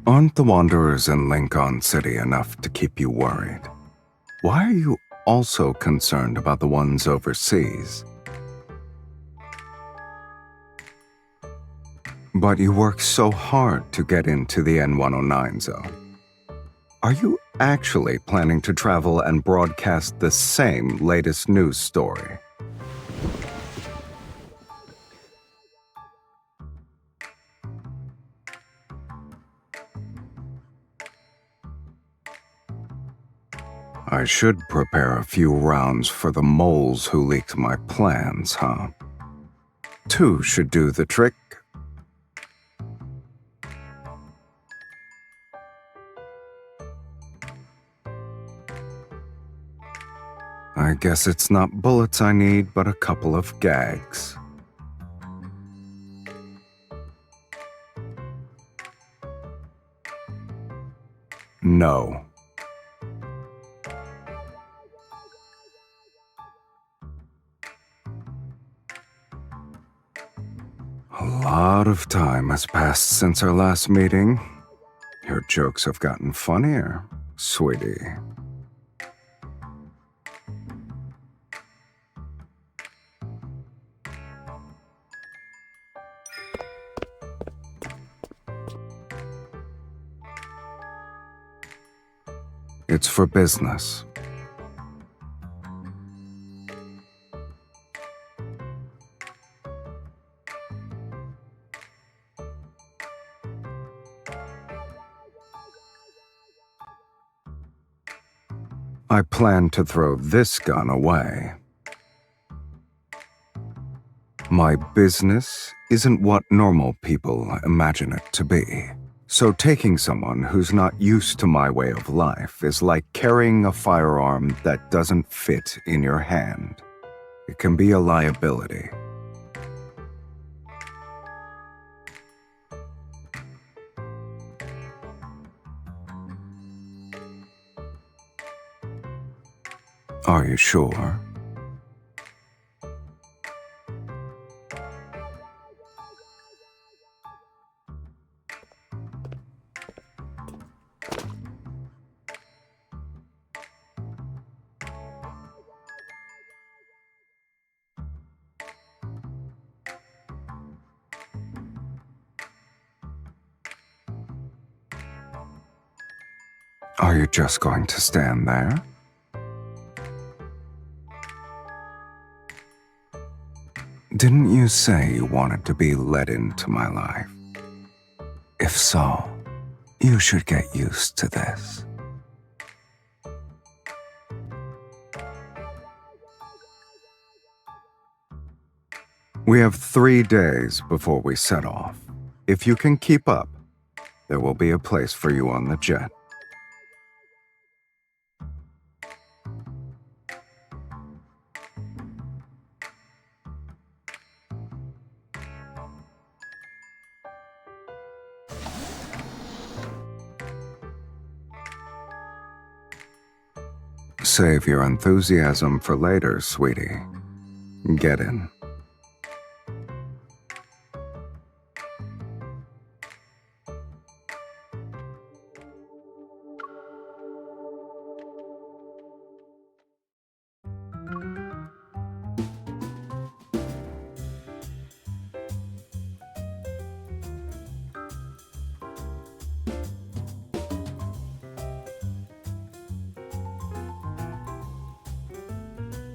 Aren't the Wanderers in Lincoln City enough to keep you worried? Why are you also concerned about the ones overseas? But you work so hard to get into the N109 zone. Are you actually planning to travel and broadcast the same latest news story? I should prepare a few rounds for the moles who leaked my plans, huh? 2 should do the trick. I guess it's not bullets I need, but a couple of gags. No. A lot of time has passed since our last meeting. Your jokes have gotten funnier, sweetie. It's for business. I plan to throw this gun away. My business isn't what normal people imagine it to be. So taking someone who's not used to my way of life is like carrying a firearm that doesn't fit in your hand. It can be a liability. Are you sure? Are you just going to stand there? Didn't you say you wanted to be let into my life? If so, you should get used to this. We have 3 days before we set off. If you can keep up, there will be a place for you on the jet. Save your enthusiasm for later, sweetie. Get in.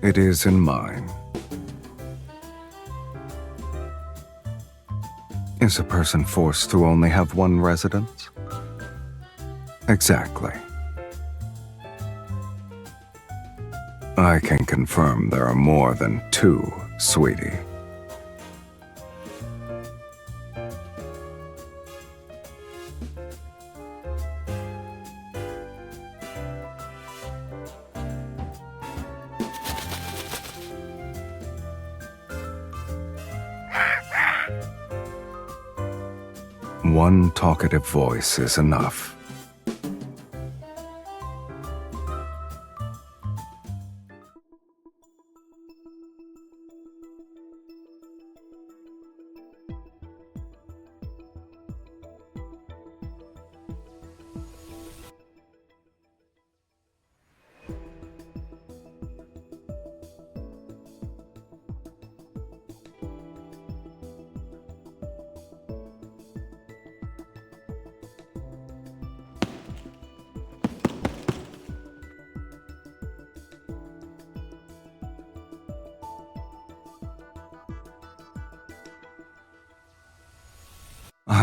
It is in mine. Is a person forced to only have one residence? Exactly. I can confirm there are more than 2, sweetie. One talkative voice is enough.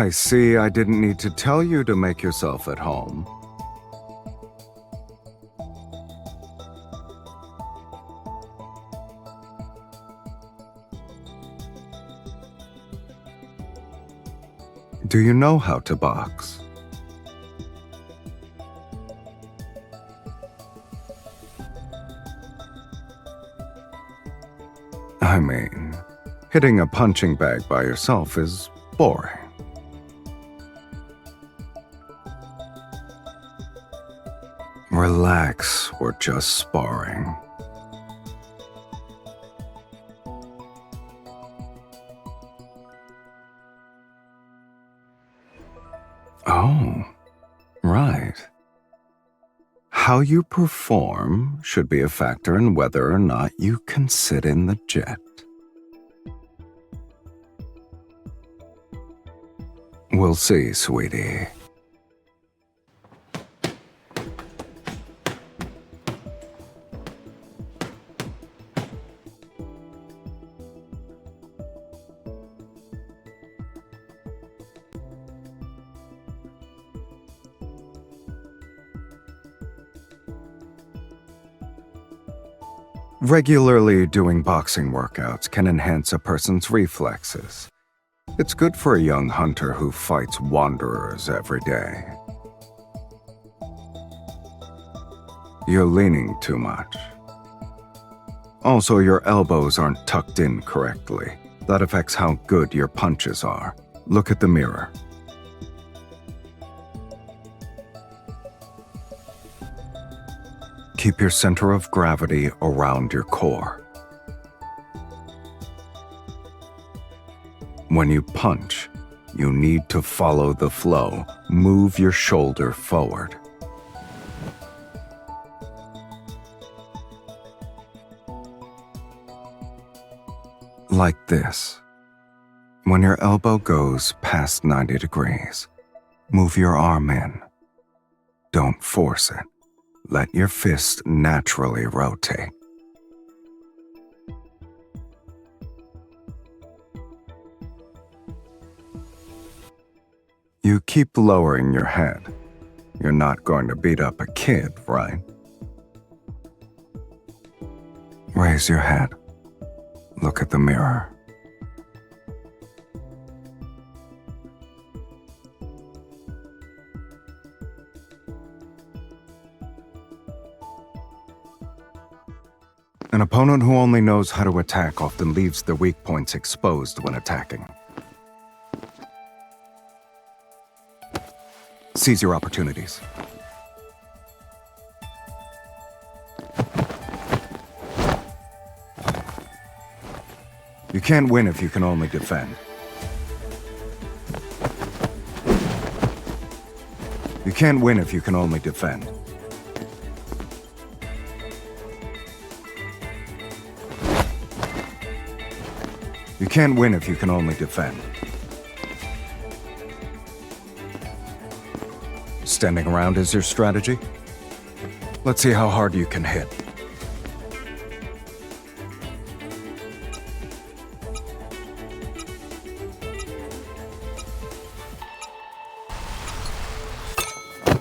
I see I didn't need to tell you to make yourself at home. Do you know how to box? I mean, hitting a punching bag by yourself is boring. Relax, we're just sparring. Oh, right. How you perform should be a factor in whether or not you can sit in the jet. We'll see, sweetie. Regularly doing boxing workouts can enhance a person's reflexes. It's good for a young hunter who fights wanderers every day. You're leaning too much. Also, your elbows aren't tucked in correctly. That affects how good your punches are. Look at the mirror. Keep your center of gravity around your core. When you punch, you need to follow the flow. Move your shoulder forward. Like this. When your elbow goes past 90 degrees, move your arm in. Don't force it. Let your fist naturally rotate. You keep lowering your head. You're not going to beat up a kid, right? Raise your head. Look at the mirror. An opponent who only knows how to attack often leaves their weak points exposed when attacking. Seize your opportunities. You can't win if you can only defend. You can't win if you can only defend. You can't win if you can only defend. Standing around is your strategy? Let's see how hard you can hit.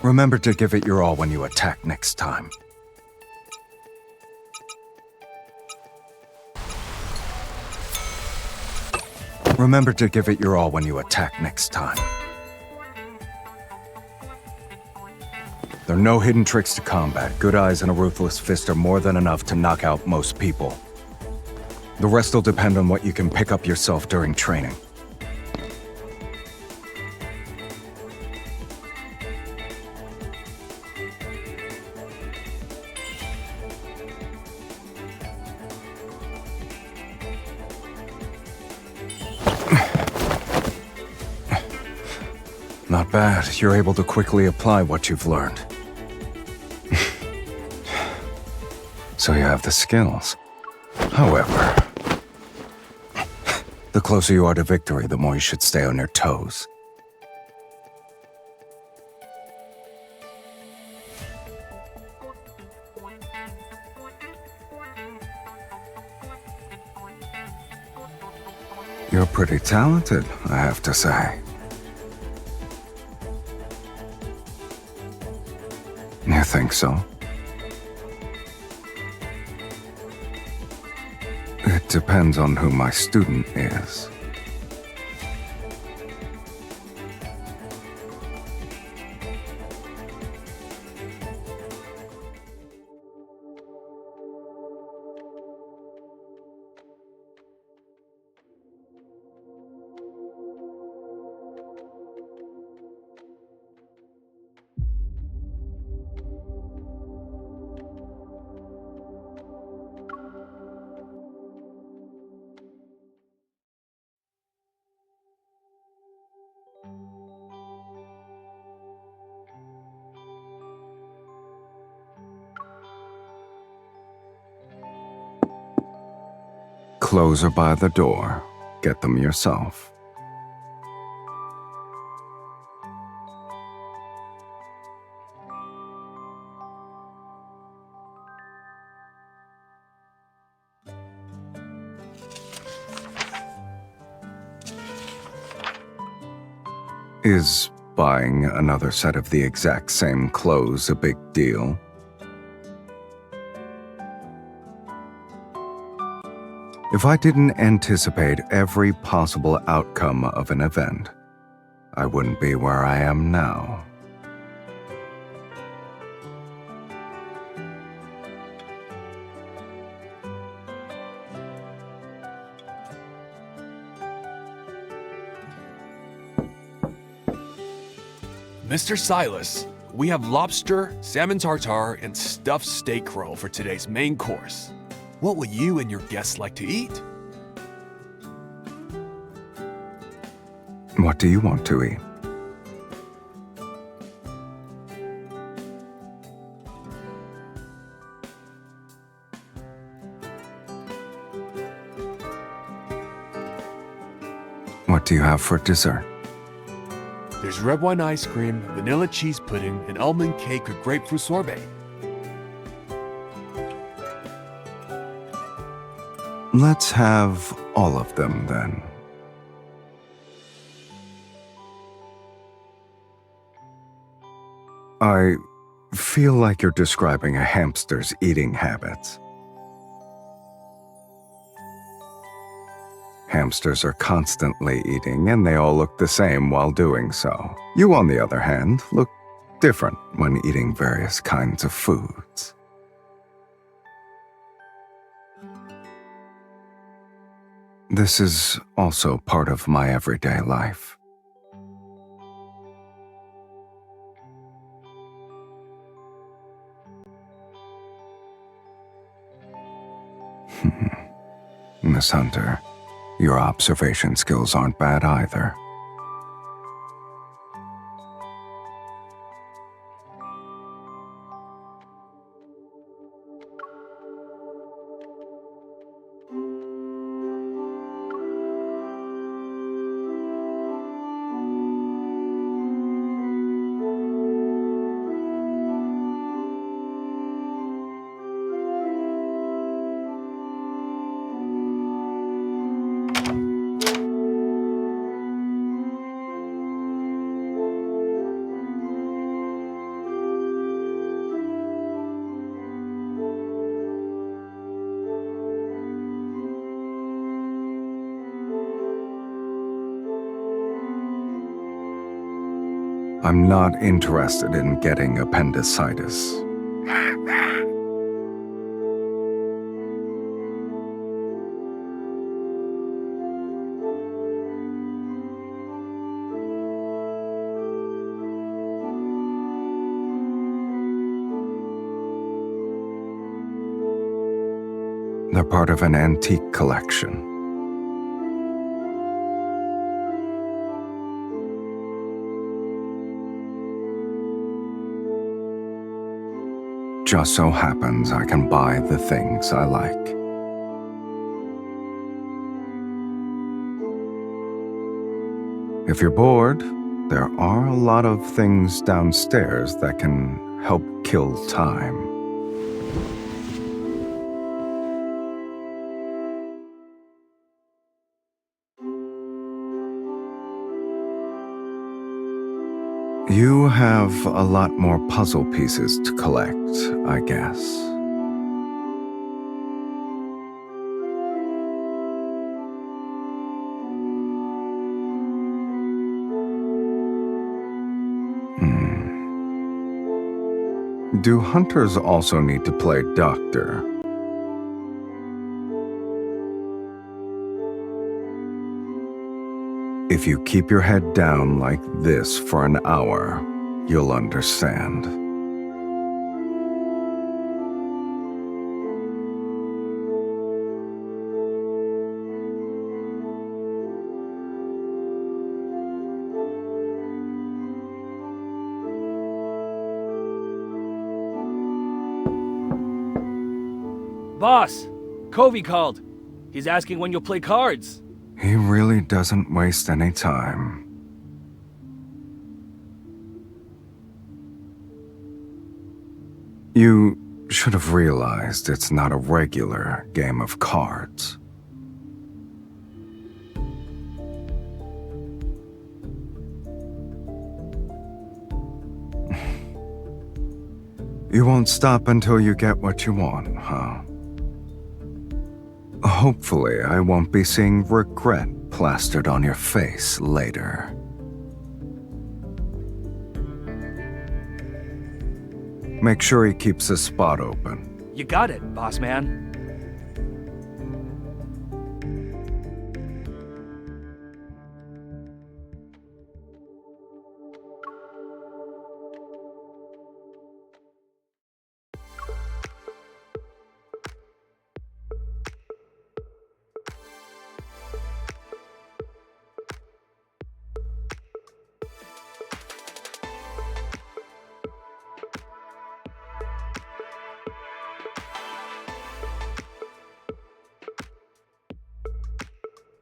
Remember to give it your all when you attack next time. Remember to give it your all when you attack next time. There are no hidden tricks to combat. Good eyes and a ruthless fist are more than enough to knock out most people. The rest will depend on what you can pick up yourself during training. Not bad. You're able to quickly apply what you've learned. So you have the skills. However, the closer you are to victory, the more you should stay on your toes. You're pretty talented, I have to say. You think so? It depends on who my student is. Clothes are by the door. Get them yourself. Is buying another set of the exact same clothes a big deal? If I didn't anticipate every possible outcome of an event, I wouldn't be where I am now. Mr. Sylus, we have lobster, salmon tartare, and stuffed steak roll for today's main course. What would you and your guests like to eat? What do you want to eat? What do you have for dessert? There's red wine ice cream, vanilla cheese pudding, and almond cake with grapefruit sorbet. Let's have all of them then. I feel like you're describing a hamster's eating habits. Hamsters are constantly eating, and they all look the same while doing so. You, on the other hand, look different when eating various kinds of foods. This is also part of my everyday life. Miss Hunter, your observation skills aren't bad either. I'm not interested in getting appendicitis. They're part of an antique collection. Just so happens I can buy the things I like. If you're bored, there are a lot of things downstairs that can help kill time. You have a lot more puzzle pieces to collect, I guess. Do hunters also need to play doctor? If you keep your head down like this for an hour, you'll understand. Boss, Covey called. He's asking when you'll play cards. He really doesn't waste any time. You should have realized it's not a regular game of cards. You won't stop until you get what you want, huh? Hopefully, I won't be seeing regret plastered on your face later. Make sure he keeps his spot open. You got it, boss man.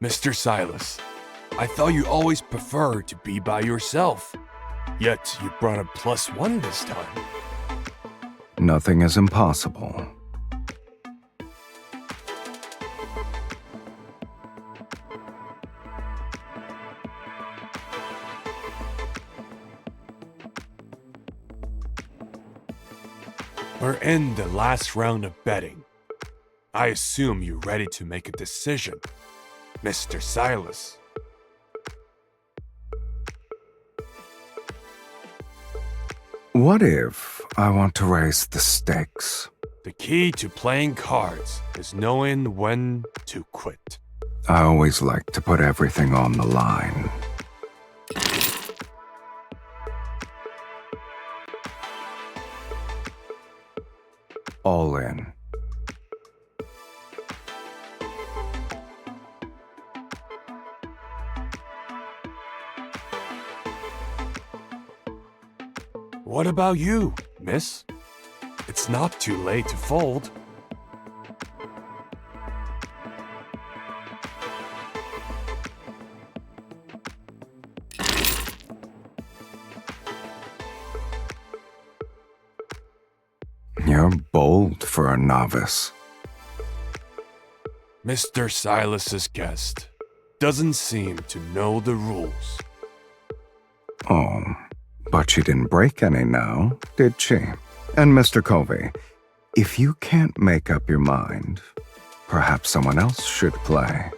Mr. Sylus, I thought you always preferred to be by yourself. Yet you brought a +1 this time. Nothing is impossible. We're in the last round of betting. I assume you're ready to make a decision, Mr. Sylus. What if I want to raise the stakes? The key to playing cards is knowing when to quit. I always like to put everything on the line. All in. What about you, miss? It's not too late to fold. You're bold for a novice. Mr. Silas's guest doesn't seem to know the rules. Oh, but she didn't break any now, did she? And Mr. Covey, if you can't make up your mind, perhaps someone else should play.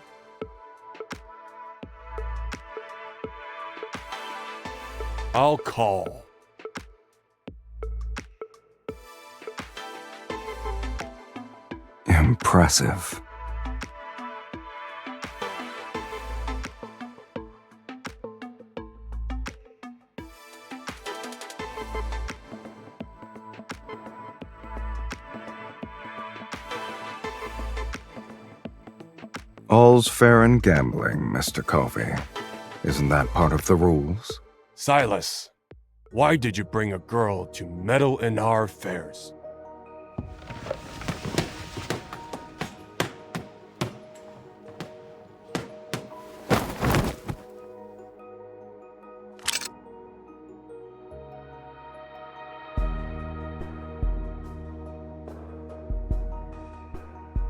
I'll call. Impressive. All's fair in gambling, Mr. Covey. Isn't that part of the rules? Silas, why did you bring a girl to meddle in our affairs?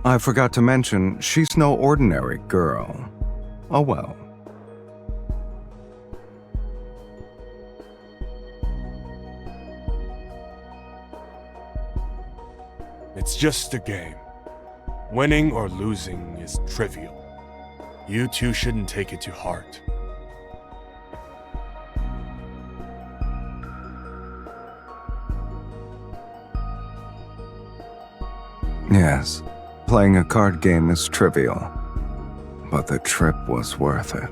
I forgot to mention, she's no ordinary girl. Oh well. It's just a game. Winning or losing is trivial. You two shouldn't take it to heart. Yes, playing a card game is trivial, but the trip was worth it.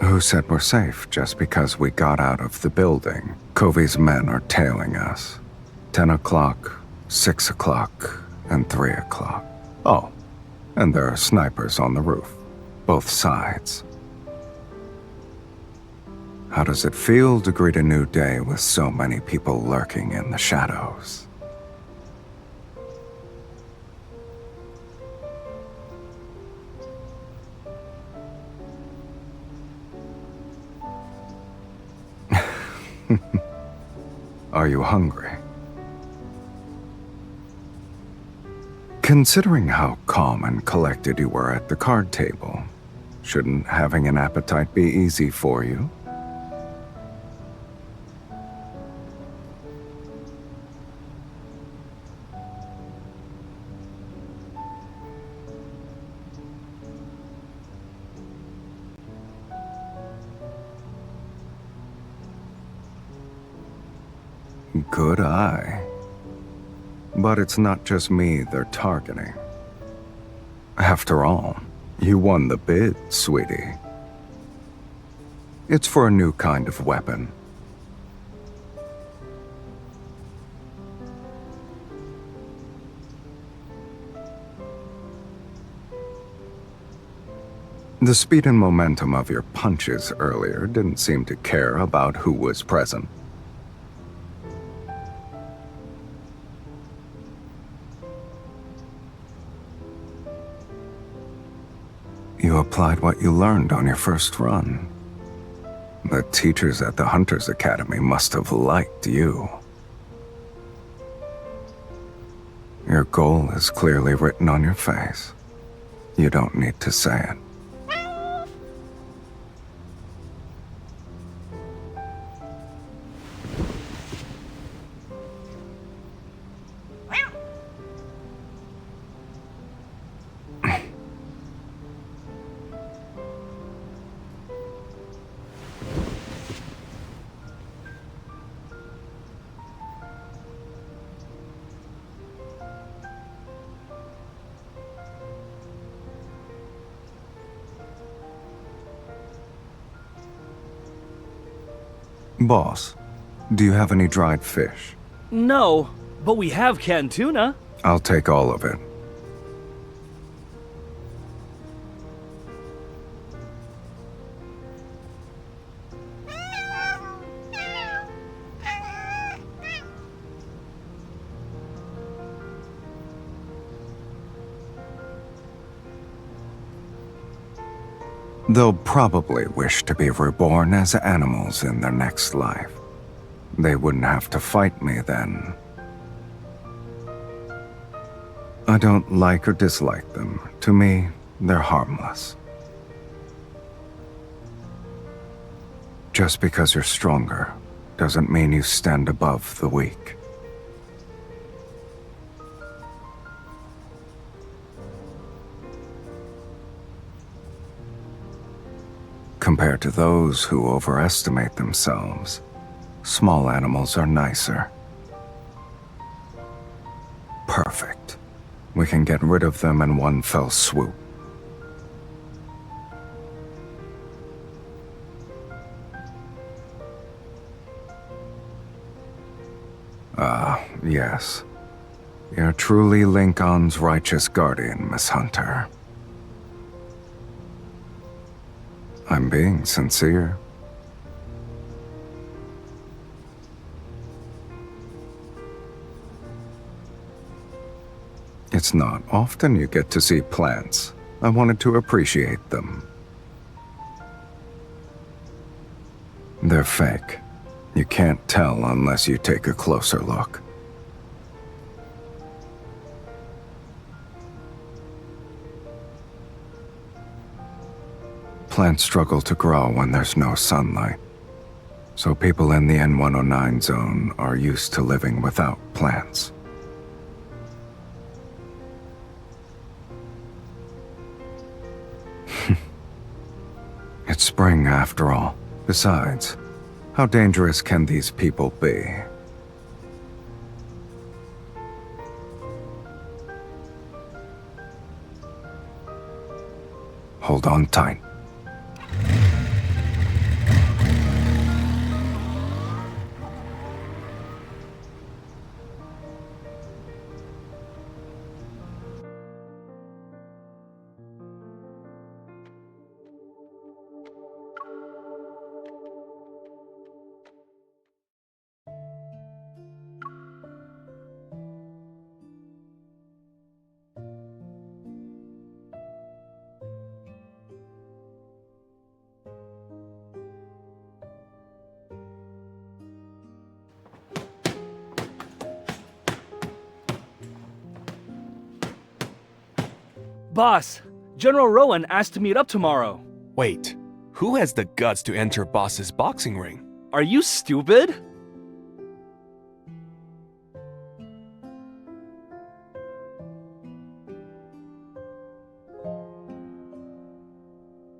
Who said we're safe just because we got out of the building? Covey's men are tailing us. 10 o'clock, 6 o'clock, and 3 o'clock. Oh, and there are snipers on the roof. Both sides. How does it feel to greet a new day with so many people lurking in the shadows? Are you hungry? Considering how calm and collected you were at the card table, shouldn't having an appetite be easy for you? Good eye. But it's not just me they're targeting. After all, you won the bid, sweetie. It's for a new kind of weapon. The speed and momentum of your punches earlier didn't seem to care about who was present. You applied what you learned on your first run. The teachers at the Hunters Academy must have liked you. Your goal is clearly written on your face. You don't need to say it. Boss, do you have any dried fish? No, but we have canned tuna. I'll take all of it. They'll probably wish to be reborn as animals in their next life. They wouldn't have to fight me then. I don't like or dislike them. To me, they're harmless. Just because you're stronger doesn't mean you stand above the weak. Compared to those who overestimate themselves, small animals are nicer. Perfect. We can get rid of them in one fell swoop. Ah, yes. You're truly Lincoln's righteous guardian, Miss Hunter. I'm being sincere. It's not often you get to see plants I wanted to appreciate them. They're fake. You can't tell unless you take a closer look. Plants struggle to grow when there's no sunlight. So people in the N109 zone are used to living without plants. It's spring after all. Besides, how dangerous can these people be? Hold on tight. Boss, General Rowan asked to meet up tomorrow. Wait, who has the guts to enter Boss's boxing ring? Are you stupid?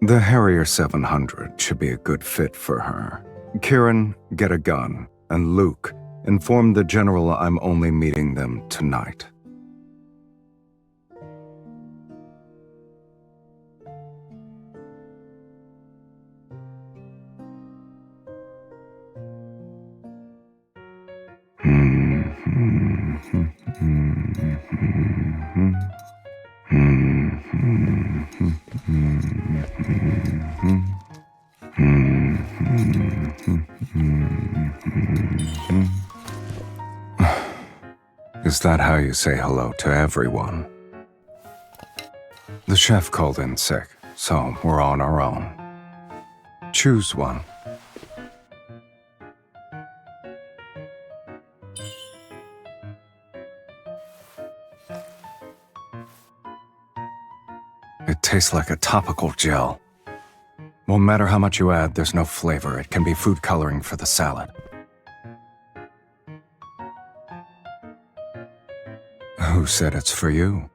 The Harrier 700 should be a good fit for her. Kieran, get a gun, and Luke, inform the General I'm only meeting them tonight. Is that how you say hello to everyone? The chef called in sick, so we're on our own. Choose one. It tastes like a topical gel. Won't matter how much you add, there's no flavor. It can be food coloring for the salad. Who said it's for you?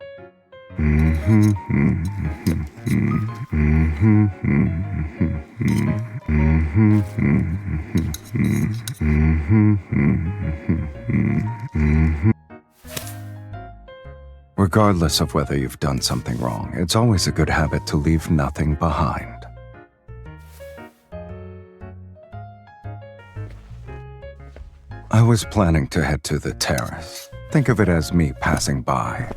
Regardless of whether you've done something wrong, it's always a good habit to leave nothing behind. I was planning to head to the terrace. Think of it as me passing by.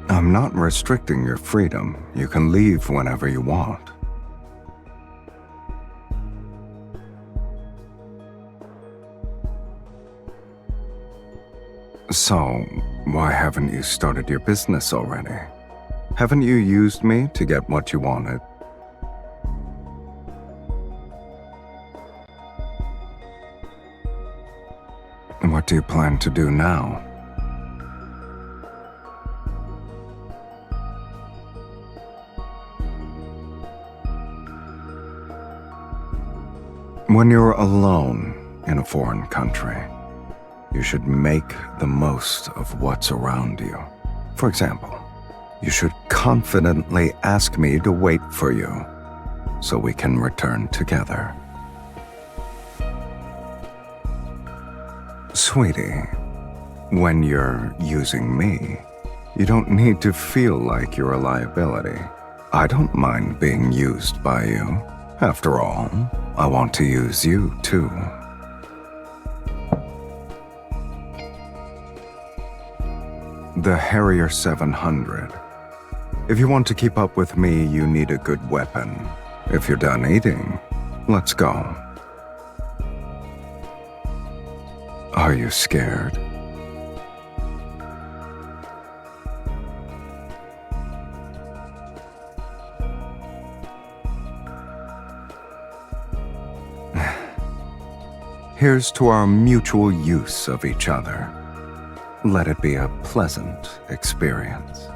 I'm not restricting your freedom. You can leave whenever you want. So, why haven't you started your business already? Haven't you used me to get what you wanted? What do you plan to do now? When you're alone in a foreign country, you should make the most of what's around you. For example, you should confidently ask me to wait for you so we can return together. Sweetie, when you're using me, you don't need to feel like you're a liability. I don't mind being used by you. After all, I want to use you too. The Harrier 700. If you want to keep up with me, you need a good weapon. If you're done eating, let's go. Are you scared? Here's to our mutual use of each other. Let it be a pleasant experience.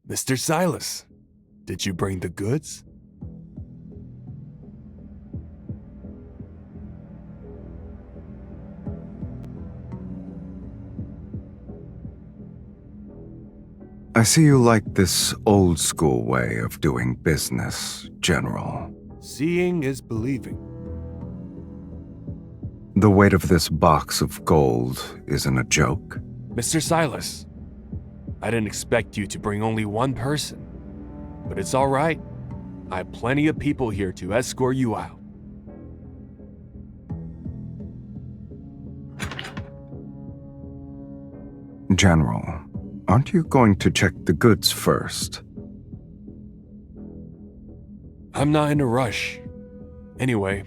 Mr. Sylus, did you bring the goods? I see you like this old-school way of doing business, General. Seeing is believing. The weight of this box of gold isn't a joke. Mr. Sylus, I didn't expect you to bring only one person, but it's all right. I have plenty of people here to escort you out. General, aren't you going to check the goods first? I'm not in a rush. Anyway,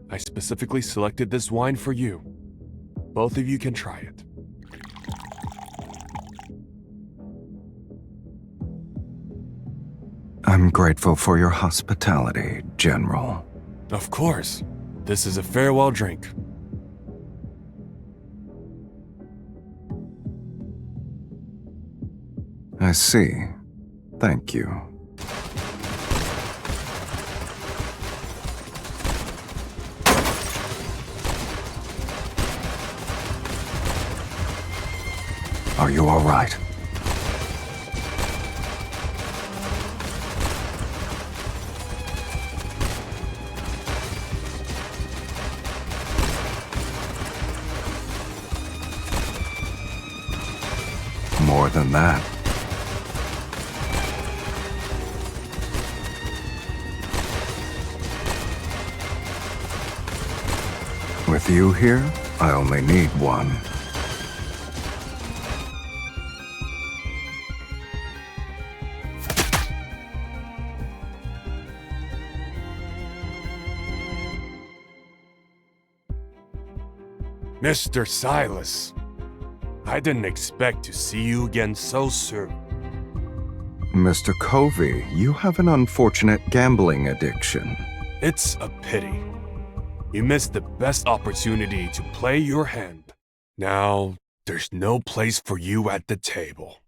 I specifically selected this wine for you. Both of you can try it. I'm grateful for your hospitality, General. Of course. This is a farewell drink. I see. Thank you. Are you all right? More than that. With you here, I only need one. Mr. Sylus, I didn't expect to see you again so soon. Mr. Covey, you have an unfortunate gambling addiction. It's a pity. You missed the best opportunity to play your hand. Now, there's no place for you at the table.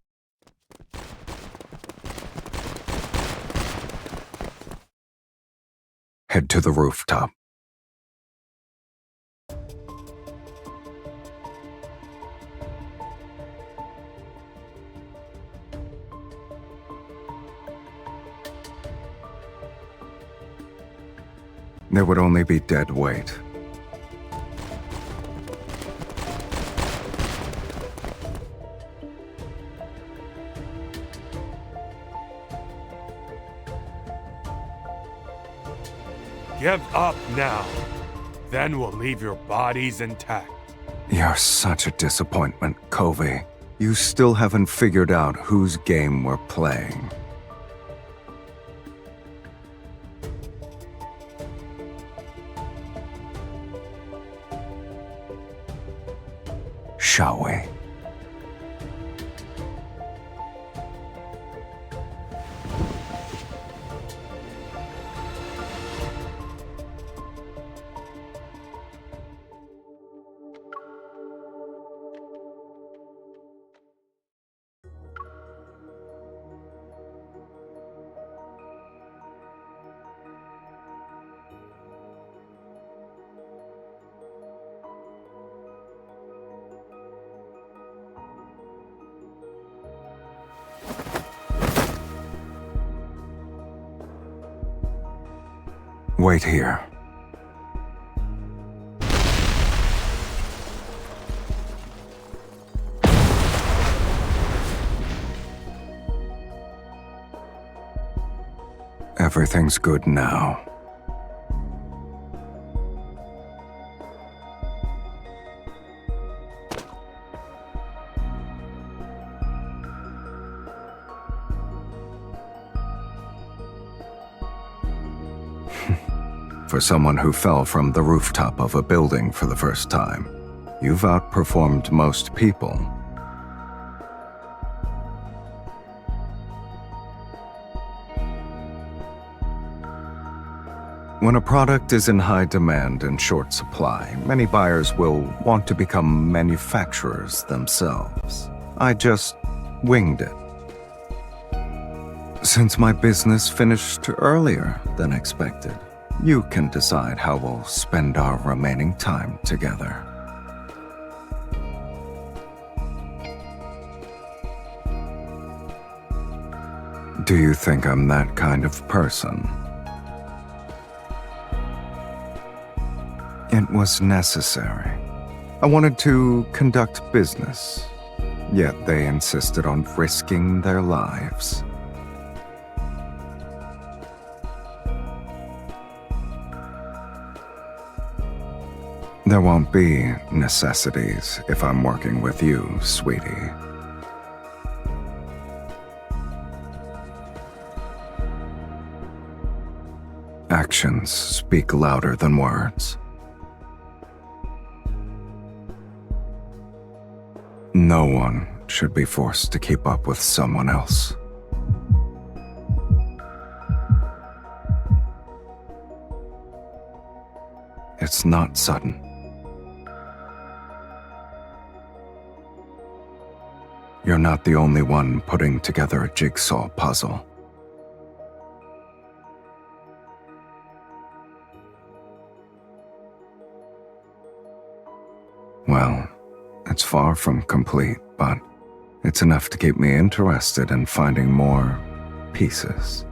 Head to the rooftop. There would only be dead weight. Give up now. Then we'll leave your bodies intact. You're such a disappointment, Covey. You still haven't figured out whose game we're playing. Shall we? Wait here. Everything's good now. For someone who fell from the rooftop of a building for the first time, you've outperformed most people. When a product is in high demand and short supply, many buyers will want to become manufacturers themselves. I just winged it. Since my business finished earlier than expected, you can decide how we'll spend our remaining time together. Do you think I'm that kind of person? It was necessary. I wanted to conduct business, yet they insisted on risking their lives. There won't be necessities if I'm working with you, sweetie. Actions speak louder than words. No one should be forced to keep up with someone else. It's not sudden. You're not the only one putting together a jigsaw puzzle. Well, it's far from complete, but it's enough to keep me interested in finding more pieces.